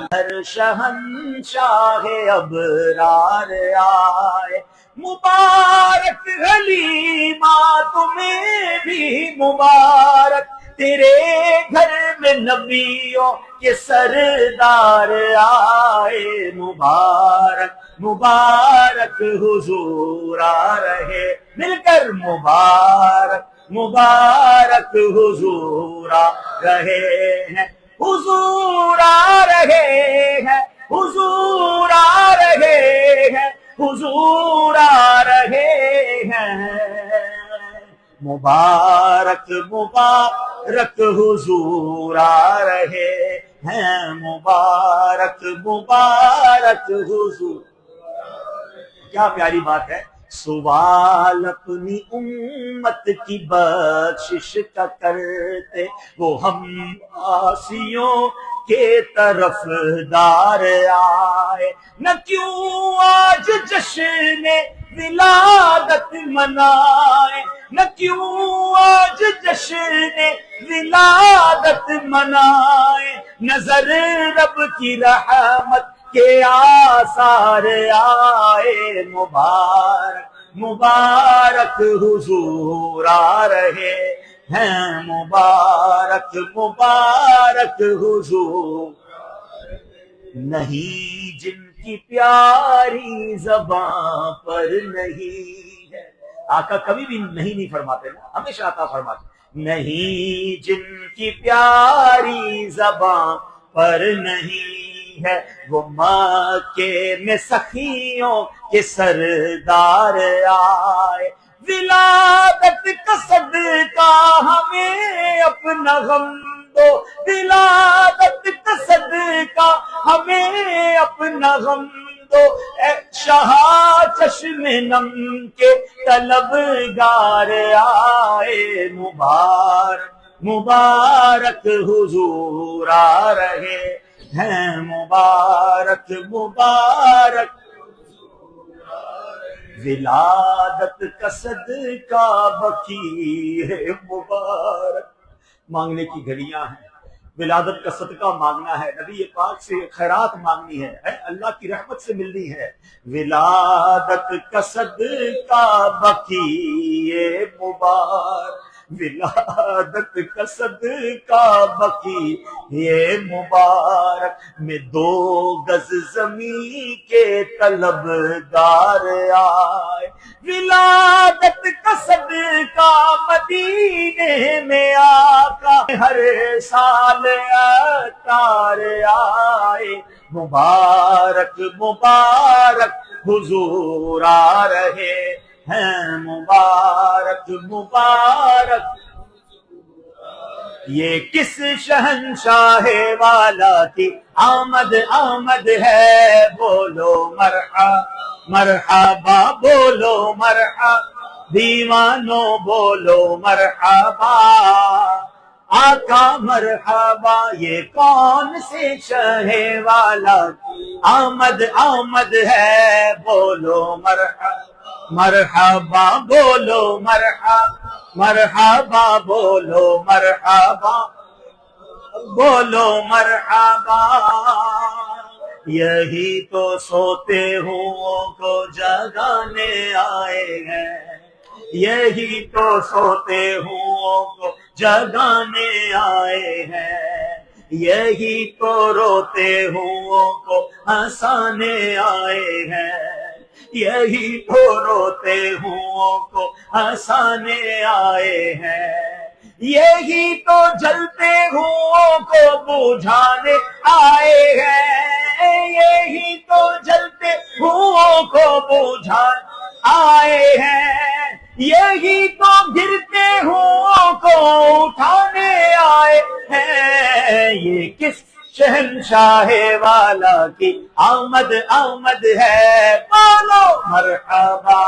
ہر شہنشاہ ابرار آئے، مبارک حلیمہ تمہیں بھی مبارک، تیرے گھر میں نبیوں کے سردار آئے، مبارک مبارک حضور آ رہے، مل کر مبارک مبارک حضور آ رہے ہیں، حضور آ رہے ہیں، حضور آ رہے ہیں، حضور آ رہے ہیں، مبارک مبارک حضور آ رہے ہیں، مبارک مبارک حضور۔ کیا پیاری بات ہے، سوال اپنی امت کی بخشش کا کرتے، وہ ہم آسیوں کے طرف دار آئے، نہ کیوں آج جشن ولادت منائے، نہ کیوں آج جشن ولادت منائے، نظر رب کی رحمت کے آثار آئے، مبارک مبارک حضور آ رہے ہیں، مبارک مبارک حضور۔ نہیں جن کی پیاری زباں پر نہیں ہے، آقا کبھی بھی نہیں فرماتے نا، ہمیشہ عطا فرماتے، نہیں جن کی پیاری زباں پر نہیں ہے، وہ مکے میں سخیوں کے سردار آئے، ولادت کا صدقہ ہمیں اپنا غم دو، ولادت کا صدقہ ہمیں اپنا غم دو، اے شہا چشم نم کے طلبگار آئے، مبارک مبارک حضور آ رہے ہیں، مبارک مبارک، ولادت کا صدقہ بقی ہے مبارک۔ مانگنے کی گھڑیاں ہیں، ولادت کا صدقہ مانگنا ہے، نبی پاک سے خیرات مانگنی ہے، اللہ کی رحمت سے ملنی ہے، ولادت کا صدقہ بقی ہے مبارک، ولادت کا صدقہ بقی یہ مبارک، میں 2 گز زمین کے طلبگار آئے، ولادت کا صدقہ مدینے میں آقا ہر سال عطار آئے، مبارک مبارک حضور آ رہے ہیں، مبارک مبارک۔ یہ کس شہنشاہ والا کی آمد آمد ہے، بولو مرحبا بولو مرحبا، دیوانوں بولو مرحبا، آقا مرحبا، یہ کون سے شہ والا آمد آمد ہے، بولو مرحبا مرحبا بولو مرحبا، مرحبا بولو مرحبا بولو مرحبا، یہی تو سوتے ہوں کو جگانے آئے ہیں، یہی تو سوتے ہوں کو جگانے آئے ہیں، یہی تو روتے ہوں کو ہنسانے آئے ہیں، یہی تو روتے ہوں کو ہنسانے آئے ہیں، یہی تو جلتے ہوں کو بجھانے آئے ہیں، یہی تو جلتے ہوں کو بجھانے آئے ہیں، یہی تو گرتے ہوں کو اٹھانے آئے ہیں، یہ کس شہنشاہ والا کی آمد آمد ہے، بولو مرحبا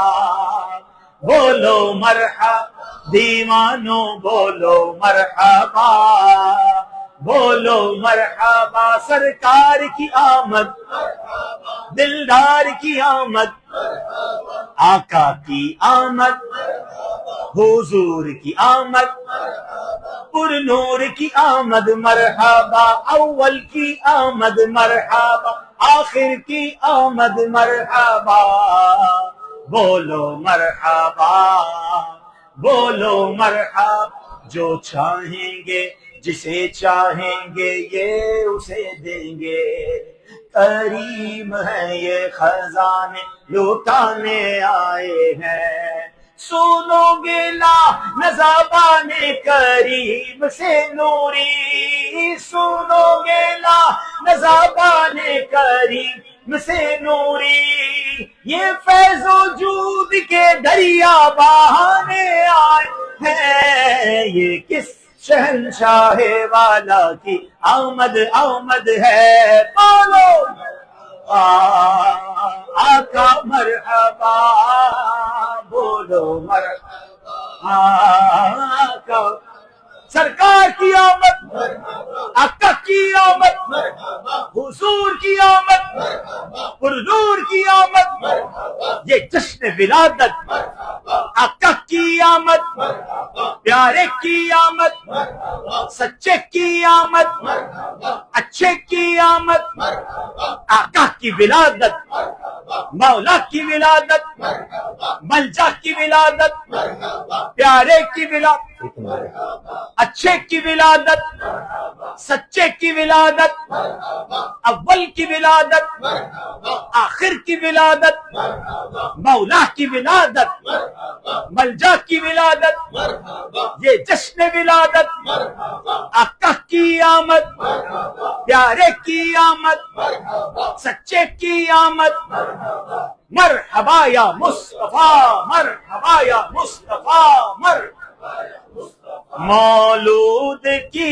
بولو مرحبا، دیوانوں بولو مرحبا بولو مرحبا، سرکار کی آمد، دلدار کی آمد، آقا کی آمد، حضور کی آمد، پر نور کی آمد مرحبا، اول کی آمد مرحبا، آخر کی آمد مرحبا، بولو مرحبا، بولو مرحبا، جو چاہیں گے جسے چاہیں گے یہ اسے دیں گے، کریم ہے یہ خزانے لوٹانے آئے ہیں، سنو گے لا نزابان کریم سے نوری، سنو گے لا نزابان کریم سے نوری، یہ فیض و جود کے دریا بہانے آئے ہیں، یہ کس شہنشاہ والا کی آمد آمد ہے، بولو آقا مرحبا، بولو مرحبا، آقا سرکار کی آمد، آقا کی آمد، حضور کی آمد، پرنور کی آمد، یہ جشن ولادت، آقا کی آمد، پیارے کی آمد، سچے کی آمد، اچھے کی آمد، آقا کی ولادت، مولا کی ولادت، ملجا کی ولادت، پیارے کی ولادت، اچھے کی ولادت، سچے کی ولادت، اول کی ولادت، آخر کی ولادت، مولا کی ولادت، ملجا کی ولادت، یہ جشن ولادت، آقا کی آمد، پیارے کی آمد، سچے کی آمد، مرحبا یا مصطفیٰ، مرحبا یا مصطفیٰ، مرحبا مولود کی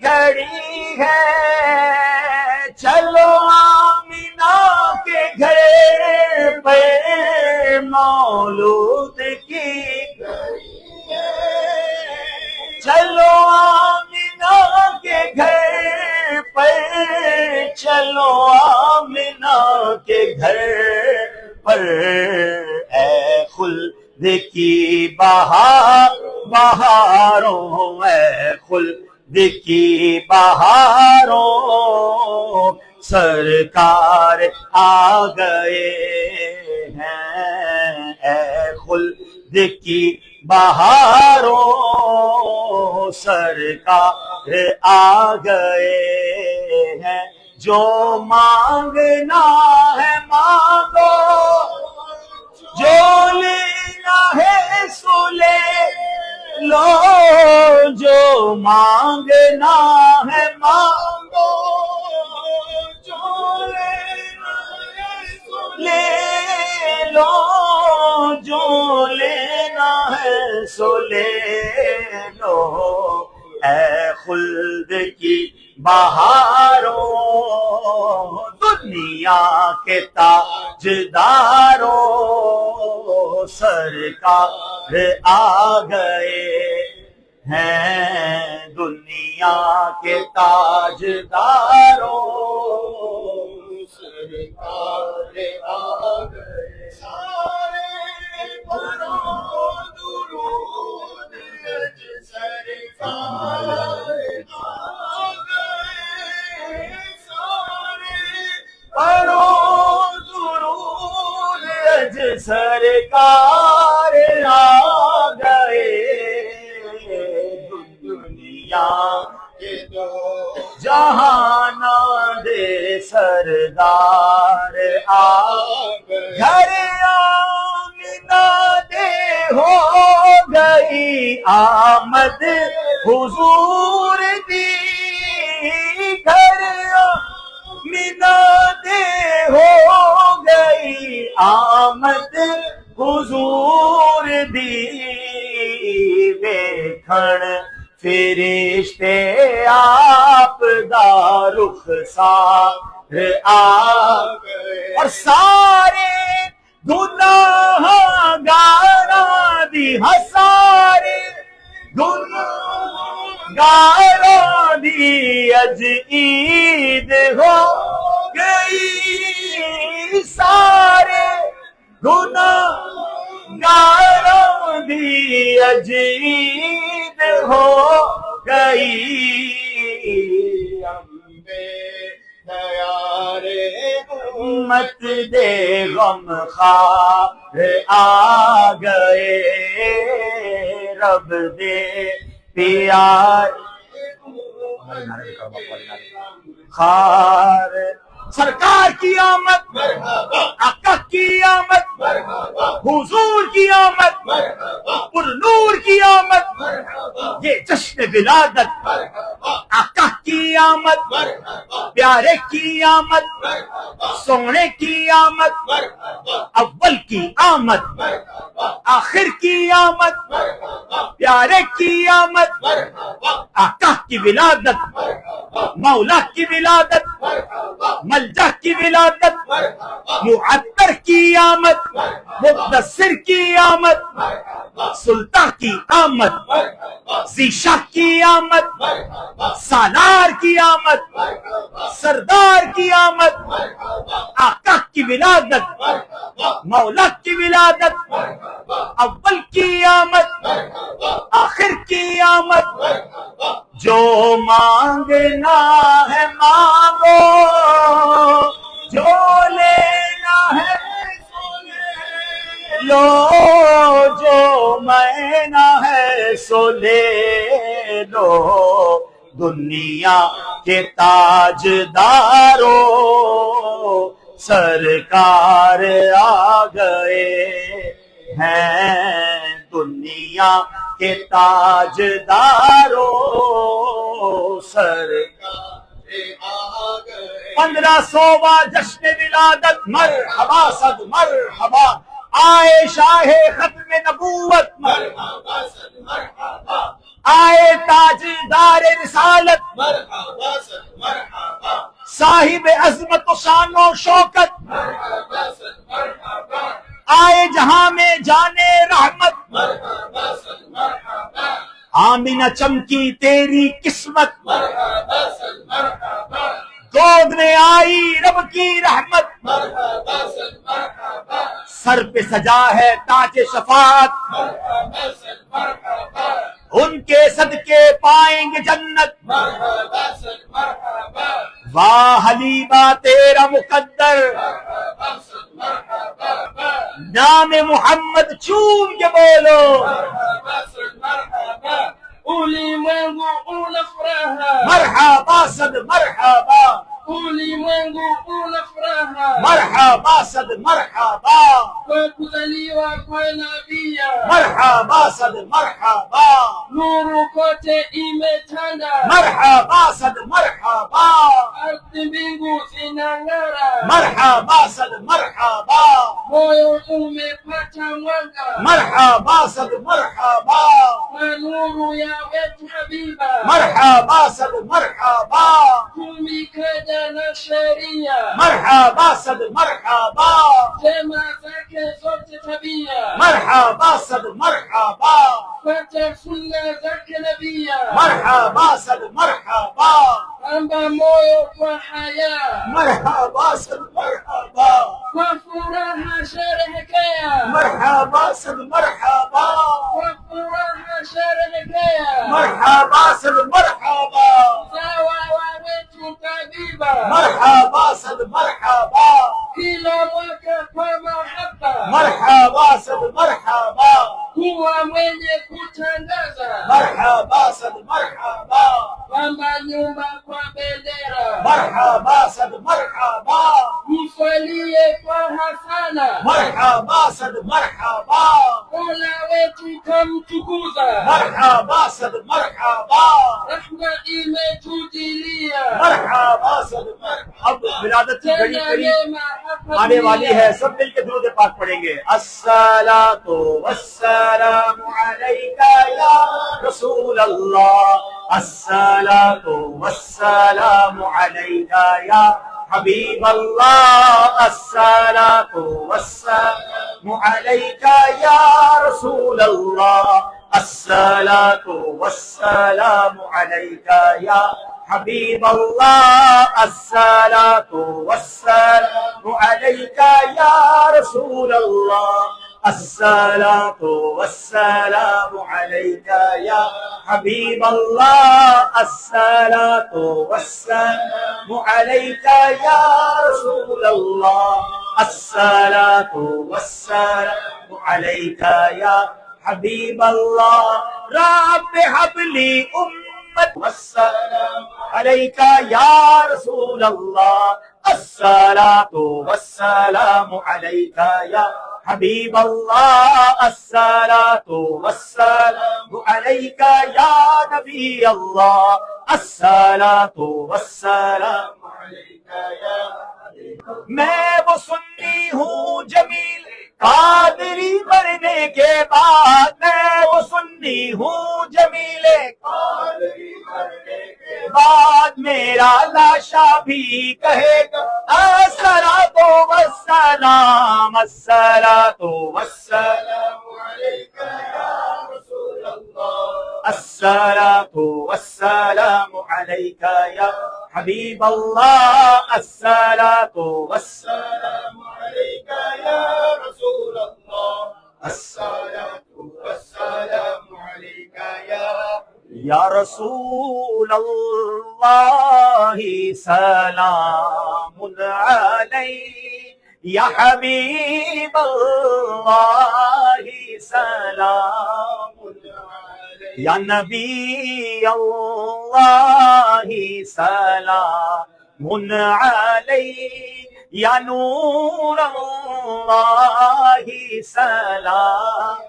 گھڑی ہے، چلو آمینہ کے گھر پہ، مولود کی گھڑی ہے، چلو آمینہ کے گھر پہ، چلو آمینہ کے گھر پر، اے خلد کی بہار بہاروں، اے خلد کی بہاروں، سرکار آ گئے ہیں، اے خلد کی بہاروں، سرکار آ گئے ہیں، جو مانگنا ہے مانگو، جو لینا ہے سو لے لو، جو مانگنا ہے مانگو، جو لینا ہے سو لے لو، جو لینا ہے سو لے لو، اے خلد کی بہاروں، دنیا کے تاجداروں، سرکار آ گئے ہیں، دنیا کے تاجداروں، سرکار آ گئے، سارے پڑھو درود سرکار آ گئے، سارے پڑھو درود سرکار آ گئے، دنیا کے دو جہان دے سردار آ گئے، گھر آمینہ دے ہو گئی آمد حضور دی، گھر آمینہ دے ہو گئی آمد حضور دی، ویکھن فرشتے آپ دا رخسار آ گئے، اور سارے گناہ گاراں دی، سارے گناہ گاراں دی اج عید ہو گئی، سارے گناہ گاراں دی اج عید ہو گئی امت دے غم خار آ گئے رب دے پیار خار سرکار کی آمد آقا کی آمد حضور کی آمد پر نور کی آمد یہ جشن ولادت آقا کی آمد پیارے کی آمد سونے کی آمد اول کی آمد آخر کی آمد پیارے کی آمد آقا کی ولادت مولا کی ولادت ملجا کی ولادت معطر کی آمد مدثر کی آمد سلطان کی آمد ذیشا کی آمد سالار کی آمد سردار کی آمد آقا کی ولادت مولا کی ولادت اول کی آمد آخر کی آمد جو مانگنا ہے مانگو جو لینا ہے لو جو مینا ہے سو لے لو دنیا کے تاجدارو سرکار آ گئے ہیں دنیا کے تاجدارو سرکار آ گئے 1500واں جشن ولادت مرحبا صد مرحبا آئے شاہ ختم نبوت مرحبا صد مرحبا آئے تاجدار رسالت مرحبا صد مرحبا صاحب عظمت و شان و شوکت مرحبا صد مرحبا آئے جہاں میں جانے رحمت مرحبا صد مرحبا آمینہ چمکی تیری قسمت مرحبا صد مرحبا گود میں آئی رب کی رحمت مرحبا صد مرحبا سر پہ سجا ہے تاج شفاعت مرحبا صد مرحبا ان کے صدقے پائیں گے جنت مرحبا صد مرحبا واہ حلیمہ تیرا مقدر مرحبا صد مرحبا نام محمد چوم کے بولو مرحبا صد مرحبا ulimwengu una furaha marhaba sad marhaba ulimwengu una furaha marhaba sad marhaba kwa kuzaliwa kwa nabia marhaba sad marhaba nuru kote imetanda marhaba sad marhaba ardhi mbingu zinang'ara marhaba sad marhaba moyo umepata mwanga marhaba sad marhaba nuru ya wetu habiba marhaba sad marhaba tumikada na sheria marhaba sad marhaba sema zake zote tabia marhaba sad marhaba fata sunna zake nabia marhaba sad marhaba amba moyo kwa haya marhaba sad marhaba kwa furaha sherehekea marhaba sad marhaba kwa furaha sherehekea marhaba sad marhaba sawa wetu tabiba marhaba sad marhaba kila mwaka kwa mahaba marhaba sad marhaba kuwa mwenye kutangaza marhaba sad marhaba kwamba nyuma kwa bendera marhaba sad marhaba mswalie kwa hasana marhaba sad marhaba mola wetu kamtukuza marhaba sad marhaba rahma imetujilia marhaba sad marhaba اب ولادت کی گھڑی قریب آنے والی ہے سب مل کے درود پاک پڑھیں گے الصلاۃ والسلام علیکہ یا رسول اللہ الصلاۃ والسلام علیکہ یا حبیب اللہ الصلاۃ والسلام علیکہ یا رسول اللہ الصلاۃ والسلام علیکہ یا حبیب اللہ الصلاۃ والسلام علیکہ یا رسول اللہ الصلاة والسلام عليك يا حبيب الله الصلاة والسلام عليك يا رسول الله الصلاة والسلام عليك يا حبيب الله رب هب لي والسلام عليك يا رسول الله الصلاة والسلام عليك يا حبيب الله الصلاة والسلام عليك يا نبي الله الصلاة والسلام عليك يا میں وہ سنی ہوں جمیل قادری مرنے کے بعد میں وہ سنی ہوں جمیل قادری مرنے کے بعد میرا لاشا بھی کہے گا الصلاۃ والسلام الصلاۃ والسلام علیک یا رسول اللہ الصلاۃ والسلام علیک یا حبیب اللہ الصلاۃ والسلام علیک یا رسول اللہ الصلاۃ والسلام علیک یا رسول اللہ سلام علیک یا حبیب اللہ سلام علیک یا نبی اللہ سلام علیک یا نور اللہ سلام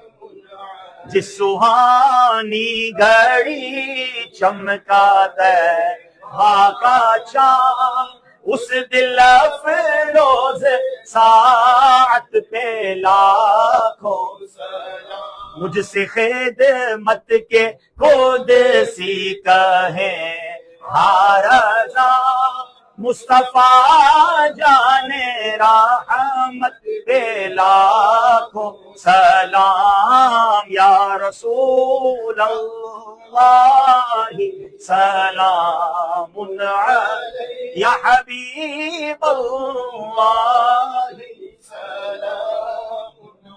جس سہانی گھڑی چمکا دہا کا چاند اس دل افروز ساعت پہ لاکھوں سلام مجھ سے خدمت کے قدسی کہیں ہارضا مصطفیٰ جانے رحمت پہ لاکھوں سلام یا رسول اللہ سلام علیک یا حبیب اللہ سلام علیک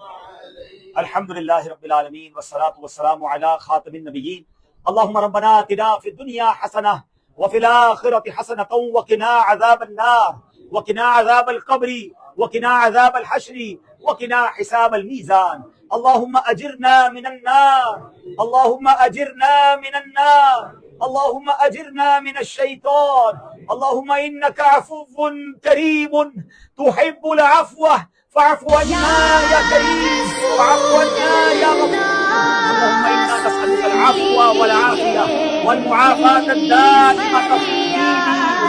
الحمدللہ رب العالمین والصلاة والسلام علی خاتم النبیین اللہم ربنا آتنا فی الدنیا حسنہ وفي الآخرة حسنة وقنا عذاب النار وقنا عذاب القبر وقنا عذاب الحشر وقنا حساب الميزان اللهم أجرنا من النار اللهم أجرنا من النار اللهم أجرنا من الشيطان اللهم إنك عفو كريم تحب العفو فاعف عنا يا كريم واعف عنا يا غفور اللهم إنا نسألك العفو والعافية والمعافاة الدائمة في الدين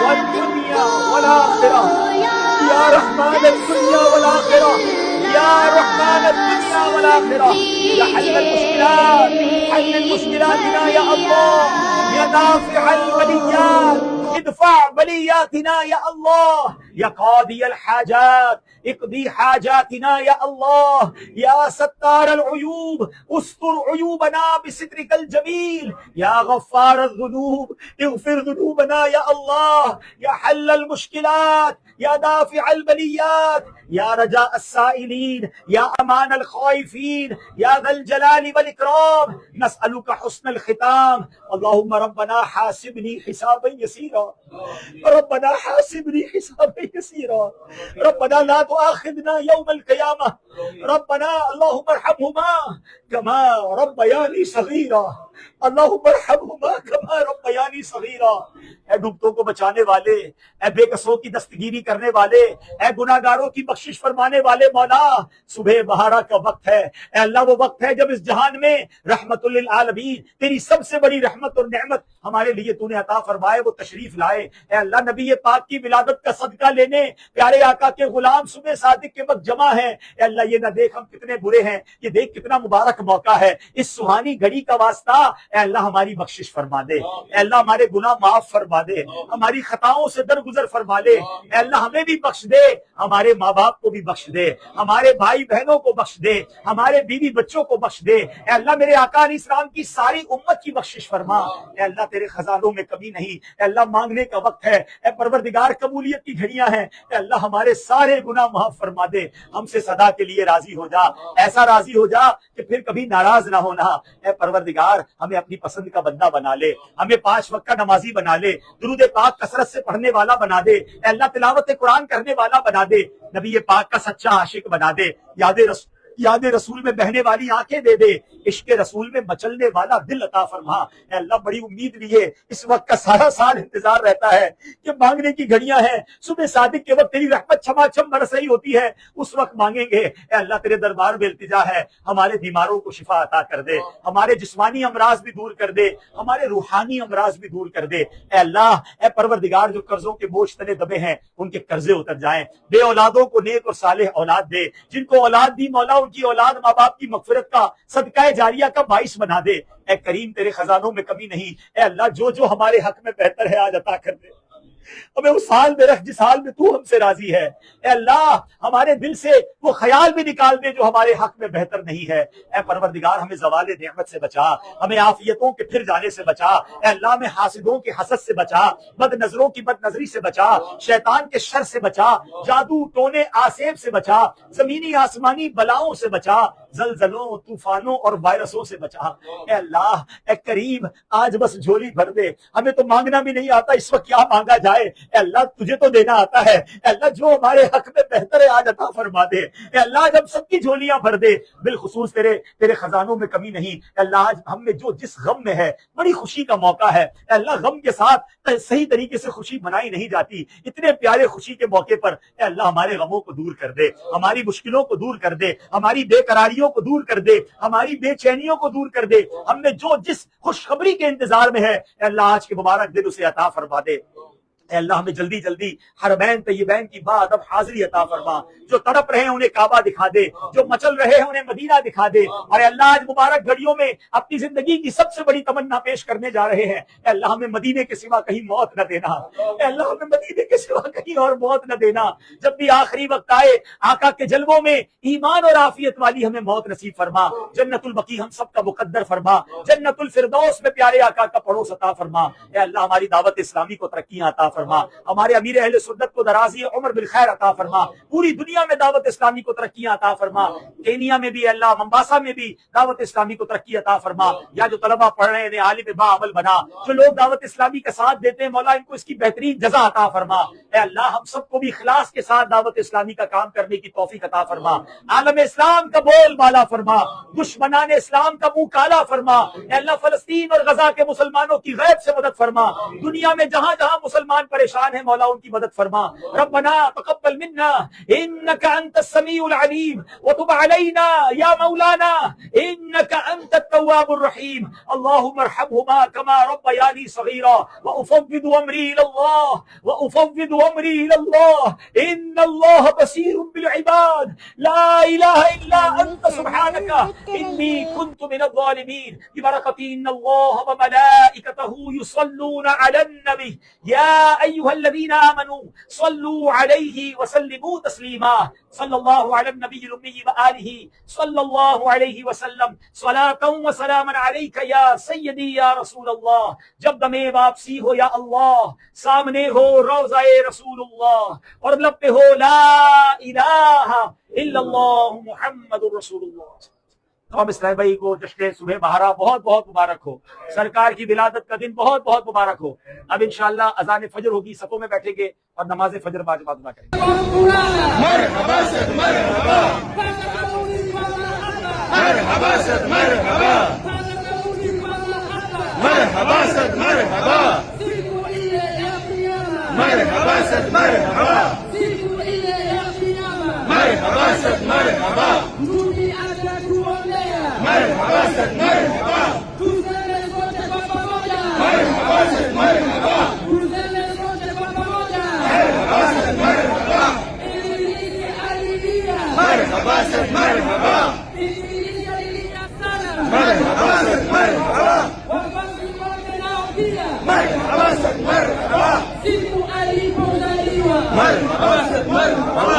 والدنيا والآخرة يا رحمن الدنيا والآخرة يا رحمن الدنيا والآخرة يا حل المشكلات حل المشكلاتنا يا الله يا دافع البليات ادفع بلياتنا يا الله يا قاضي الحاجات اقضي حاجاتنا يا الله يا ستار العيوب استر عيوبنا بسترك الجميل يا غفار الذنوب اغفر ذنوبنا يا الله يا حل المشكلات يا دافع البليات يا رجاء السائلين يا امان الخائفين يا ذا الجلال والاكرام نسألك حسن الختام اللهم ربنا حاسبني حسابا يسيرا ربنا حاسبني حسابا يسيرا ربنا لا تؤاخذنا يوم القيامة ربنا اللهم ارحمهما كما ربياني صغيرا اللهم ارحمهما كما ربياني صغيرا اے ڈوبتوں کو بچانے والے اے بے قصوں کی دستگیری کرنے والے اے گناہگاروں کی بخشش فرمانے والے مولا صبح بہارا کا وقت ہے اے اللہ وہ وقت ہے جب اس جہان میں رحمت للعالمین تیری سب سے بڑی رحمت اور نعمت ہمارے لیے تو نے عطا فرمائے وہ تشریف لائے اے اللہ نبی پاک کی ولادت کا صدقہ لینے پیارے آقا کے غلام صبح صادق کے وقت جمع ہیں اے اللہ یہ نہ دیکھ ہم کتنے برے ہیں یہ دیکھ کتنا مبارک موقع ہے اس سہانی گھڑی کا واسطہ اے اللہ ہماری بخشش فرما دے اے اللہ ہمارے گناہ معاف فرما دے ہماری خطاؤں سے درگزر فرما لے اے اللہ ہمیں بھی بخش دے ہمارے ماں باپ کو بھی بخش دے ہمارے بھائی بہنوں کو بخش دے ہمارے بیوی بچوں کو بخش دے اے اللہ میرے آقا علیہ السلام کی ساری امت کی بخشش فرما اے اللہ تیرے خزانوں میں کمی نہیں اے اللہ مانگنے کا وقت ہے اے پروردگار قبولیت کی گھڑیاں ہیں اے اللہ ہمارے سارے گناہ معاف فرما دے ہم سے صدا کے لیے لیے راضی ہو جا، ایسا راضی ہو جا کہ پھر کبھی ناراض نہ ہونا۔ اے پروردگار ہمیں اپنی پسند کا بندہ بنا لے، ہمیں 5 وقت کا نمازی بنا لے، درود پاک کثرت سے پڑھنے والا بنا دے، اے اللہ تلاوت قرآن کرنے والا بنا دے، نبی پاک کا سچا عاشق بنا دے، یاد رسول میں بہنے والی آنکھیں دے دے، عشق رسول میں مچلنے والا دل عطا فرما۔ اے اللہ بڑی امید لیے اس وقت کا سارا سال انتظار رہتا ہے کہ مانگنے کی گھڑیاں ہیں، صبح صادق کے وقت تیری رحمت چھما چھم برس رہی ہوتی ہے، اس وقت مانگیں گے۔ اے اللہ تیرے دربار میں التجا ہے، ہمارے بیماروں کو شفا عطا کر دے، ہمارے جسمانی امراض بھی دور کر دے، ہمارے روحانی امراض بھی دور کر دے۔ اے اللہ، اے پروردگار جو قرضوں کے بوجھ تلے دبے ہیں ان کے قرضے اتر جائیں، بے اولادوں کو نیک اور صالح اولاد دے، جن کو اولاد دی مولا ان کی اولاد ماں باپ کی مغفرت کا صدقہ جاریہ کا باعث بنا دے۔ اے کریم تیرے خزانوں میں کمی نہیں، اے اللہ جو ہمارے حق میں بہتر ہے آج عطا کر دے، ہمیں اس حال میں رکھ جس حال میں تو ہم سے راضی ہے۔ اے اللہ ہمارے دل سے وہ خیال بھی نکال دے جو ہمارے حق میں بہتر نہیں ہے۔ اے پروردگار ہمیں زوال نعمت سے بچا، ہمیں عافیتوں کے پھر جانے سے بچا، اے اللہ ہمیں حاسدوں کے حسد سے بچا، بد نظروں کی بد نظری سے بچا، شیطان کے شر سے بچا، جادو ٹونے آسیب سے بچا، زمینی آسمانی بلاؤں سے بچا، زلزلوں طوفانوں اور وائرسوں سے بچا۔ اے اللہ اے کریم آج بس جھولی بھر دے، ہمیں تو مانگنا بھی نہیں آتا اس وقت کیا مانگا جائے، اے اللہ تجھے تو دینا آتا ہے، اے اللہ جو ہمارے حق میں بہتر ہے آج عطا فرما دے۔ اے اللہ جب سب کی جھولیاں بھر دے، بالخصوص تیرے خزانوں میں کمی نہیں۔ اے اللہ آج ہم میں جو جس غم میں ہے بڑی خوشی کا موقع ہے، اے اللہ غم کے ساتھ صحیح طریقے سے خوشی منائی نہیں جاتی، اتنے پیارے خوشی کے موقع پر اے اللہ ہمارے غموں کو دور کر دے، ہماری مشکلوں کو دور کر دے، ہماری بے قراریوں کو دور کر دے، ہماری بے چینیوں کو دور کر دے، ہم میں جو جس خوشخبری کے انتظار میں ہے اے اللہ آج کے مبارک دن اسے عطا فرما دے۔ اے اللہ ہمیں جلدی جلدی حرمین طیبین کی بادب حاضری عطا فرما، جو تڑپ رہے ہیں انہیں کعبہ دکھا دے، جو مچل رہے ہیں انہیں مدینہ دکھا دے، اور اے اللہ آج مبارک گھڑیوں میں اپنی زندگی کی سب سے بڑی تمنا پیش کرنے جا رہے ہیں، اے اللہ ہمیں مدینے کے سوا کہیں موت نہ دینا، اے اللہ ہمیں مدینے کے سوا کہیں اور موت نہ دینا، جب بھی آخری وقت آئے آقا کے جلووں میں ایمان اور عافیت والی ہمیں موت نصیب فرما، جنت البقیع ہم سب کا مقدر فرما، جنت الفردوس میں پیارے آقا کا پڑوس عطا فرما، اے اللہ ہماری دعوت اسلامی کو ترقیاں عطا فرما، ہمارے امیر اہل سنت کو درازی عمر بالخیر عطا فرما، پوری دنیا میں دعوت اسلامی کو ترقیاں عطا فرما، کینیا میں بھی اللہ ممباسا میں بھی دعوت اسلامی کو ترقی عطا فرما، یا جو طلبہ پڑھ رہے ہیں عالم با عمل بنا، جو لوگ دعوت اسلامی کا ساتھ دیتے ہیں مولا ان کو اس کی بہترین جزا عطا فرما، اے اللہ ہم سب کو بھی اخلاص کے ساتھ دعوت اسلامی کا کام کرنے کی توفیق عطا فرما، عالم اسلام کا بول بالا فرما، دشمنان اسلام کا منہ کالا فرما، اے اللہ فلسطین اور غزہ کے مسلمانوں کی غیب سے مدد فرما، دنیا میں جہاں جہاں مسلمان پریشان ہیں مولا ان کی مدد فرما، ربنا تقبل منا انك انت السميع العليم وتب علينا يا مولانا انك انت التواب الرحيم، اللهم ارحمهما كما ربياني صغيرا، وافوض امري الى الله ان الله بصير بالعباد، لا اله الا انت سبحانك اني كنت من الظالمين، ببركة ان الله وملائكته يصلون على النبي يا ايها الذين آمنوا صلوا عليه وسلموا تسليما، صلى الله على النبي الأمي وآله صلى الله عليه وسلم، صلاة وسلاما عليك يا سيدي يا رسول الله، جب دم واپسی ہو یا اللہ، سامنے ہو روضہ رسول اللہ اور لب پہ ہو لا الہ الا اللہ محمد رسول اللہ۔ تمام اسلام بھائی کو جشن صبح بہارا بہت بہت مبارک ہو، سرکار کی ولادت کا دن بہت بہت مبارک ہو۔ اب انشاءاللہ اذان فجر ہوگی، صفوں میں بیٹھیں گے اور نماز فجر باجماعت ادا کریں گے۔ مرحبا سید مرحبا، مرحبا سید مرحبا، مرحبا سید مرحبا، مرحبا سید مرحبا، مرحبا سید مرحبا، مرحبا سید مرحبا، مرحبا سید مرحبا، مرحبا سید مرحبا، مرحبا سید مرحبا، مرحبا سید مرحبا، مرحبا سید مرحبا، مرحبا سید مرحبا،